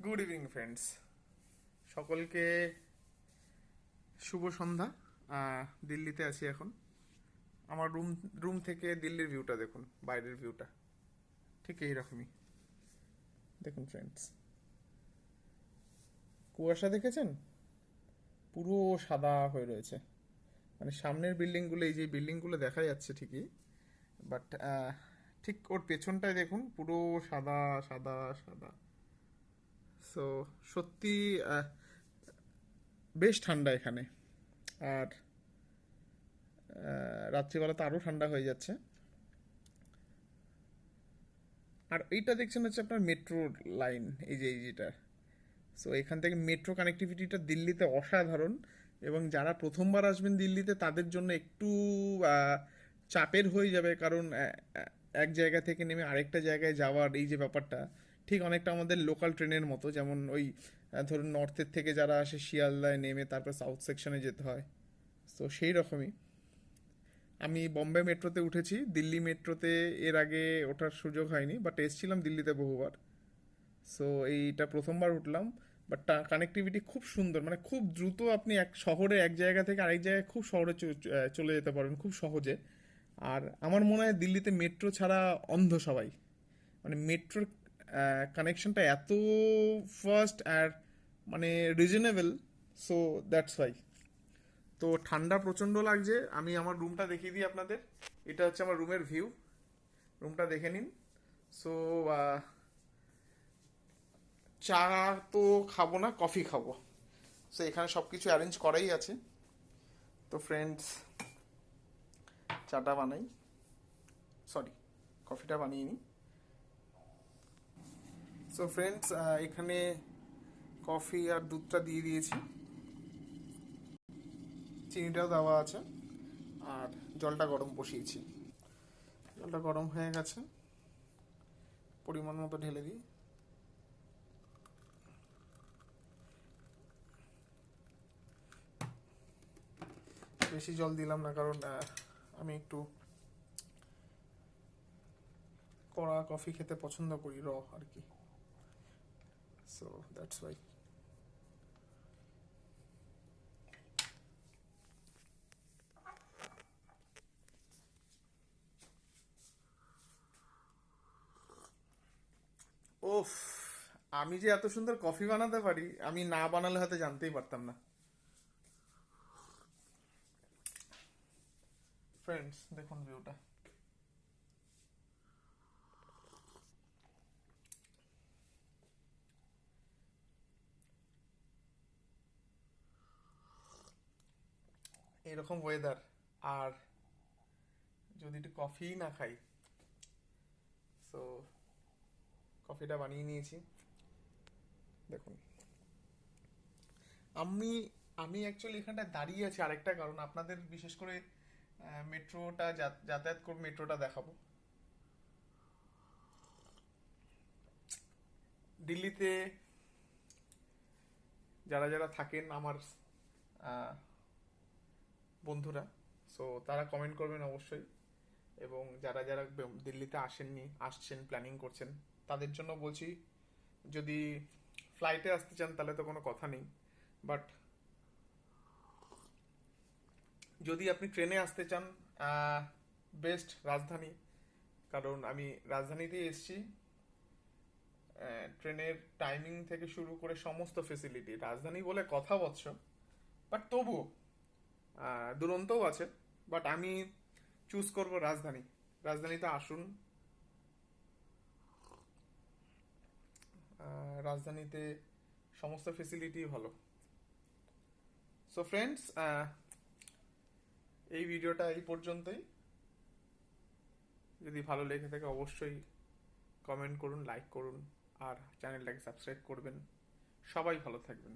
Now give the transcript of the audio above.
Good evening friends, সকলকে শুভ সন্ধ্যা। দিল্লিতে আছি এখন। আমার রুম রুম থেকে দিল্লির ভিউটা দেখুন, বাইরের ভিউটা ঠিক এইরকমই। দেখুন ফ্রেন্ডস, কুয়াশা দেখেছেন? পুরো সাদা হয়ে রয়েছে। মানে সামনের বিল্ডিংগুলো, এই যে বিল্ডিংগুলো দেখা যাচ্ছে ঠিকই, বাট ঠিক ওর পেছনটায় দেখুন পুরো সাদা সাদা সাদা। সো সত্যি বেশ ঠান্ডা এখানে। আর রাত্রিবেলা তো আরও ঠান্ডা হয়ে যাচ্ছে। আর এইটা দেখছেন হচ্ছে আপনার মেট্রো লাইন, এই যেটা। সো এখান থেকে মেট্রো কানেক্টিভিটিটা দিল্লিতে অসাধারণ। এবং যারা প্রথমবার আসবেন দিল্লিতে তাদের জন্য একটু চাপের হয়ে যাবে, কারণ এক জায়গা থেকে নেমে আরেকটা জায়গায় যাওয়ার এই যে ব্যাপারটা, ঠিক অনেকটা আমাদের লোকাল ট্রেনের মতো। যেমন ওই ধরুন নর্থের থেকে যারা আসে শিয়ালদায় নেমে তারপর সাউথ সেকশনে যেতে হয়। তো সেই রকমই। আমি বম্বে মেট্রোতে উঠেছি, দিল্লি মেট্রোতে এর আগে ওঠার সুযোগ হয়নি, বাট এসেছিলাম দিল্লিতে বহুবার। সো এইটা প্রথমবার উঠলাম। বাট কানেক্টিভিটি খুব সুন্দর, মানে খুব দ্রুত আপনি এক শহরে এক জায়গা থেকে আরেক জায়গায় খুব শহরে চলে যেতে পারবেন খুব সহজে। আর আমার মনে হয় দিল্লিতে মেট্রো ছাড়া অন্ধ সবাই। মানে মেট্রোর কানেকশনটা এত ফাস্ট আর মানে রিজনেবল। So that's why. তো ঠান্ডা প্রচণ্ড লাগছে। আমি আমার রুমটা দেখিয়ে দিই আপনাদের। এটা হচ্ছে আমার রুমের ভিউ। রুমটা দেখে নিন। সো চা তো খাবো না, কফি খাবো। সো এখানে সব কিছু অ্যারেঞ্জ করাই আছে। তো ফ্রেন্ডস, চাটা বানাই, সরি কফিটা বানিয়ে নিই। সো ফ্রেন্ডস, এখানে কফি আর দুধটা দিয়ে দিয়েছি, চিনিটাও দেওয়া আছে, আর জলটা গরম বসিয়েছি। জলটা গরম হয়ে গেছে, পরিমাণ মতো ঢেলে দিই। বেশি জল দিলাম না, কারণ আমি একটু কড়া কফি খেতে পছন্দ করি, আর কি। So that's why. ওফ, আমি যে এত সুন্দর কফি বানাতে পারি, আমি না বানালে হয়তো জানতেই পারতাম না। ফ্রেন্ডস দেখুন ভিউটা। এরকম ওয়েদার, আর যদি একটু কফি না খাই। সো কফিটা বানিয়ে নিয়েছি, দেখুন। আমি আমি অ্যাকচুয়ালি এখানটায় দাঁড়িয়ে আছি আরেকটা কারণ, আপনাদের বিশেষ করে মেট্রোটা যাতায়াত করে মেট্রোটা দেখাবো। দিল্লিতে যারা যারা থাকেন আমার আহ, বন্ধুরা, সো তারা কমেন্ট করবেন অবশ্যই। এবং যারা যারা দিল্লিতে আসেননি, আসছেন, প্ল্যানিং করছেন, তাদের জন্য বলছি, যদি ফ্লাইটে আসতে চান তাহলে তো কোনো কথা নেই। বাট যদি আপনি ট্রেনে আসতে চান, বেস্ট রাজধানী। কারণ আমি রাজধানীতেই এসেছি। ট্রেনের টাইমিং থেকে শুরু করে সমস্ত ফেসিলিটি রাজধানী বলে কথা বৎস। বাট তবুও দুরন্তও আছে। বাট আমি চুজ করব রাজধানী। রাজধানীতে আসুন। রাজধানীতে সমস্ত ফেসিলিটি ভালো। সো ফ্রেন্ডস, এই ভিডিওটা এই পর্যন্তই। যদি ভালো লেগে থাকে অবশ্যই কমেন্ট করুন, লাইক করুন, আর চ্যানেলটাকে সাবস্ক্রাইব করবেন। সবাই ভালো থাকবেন।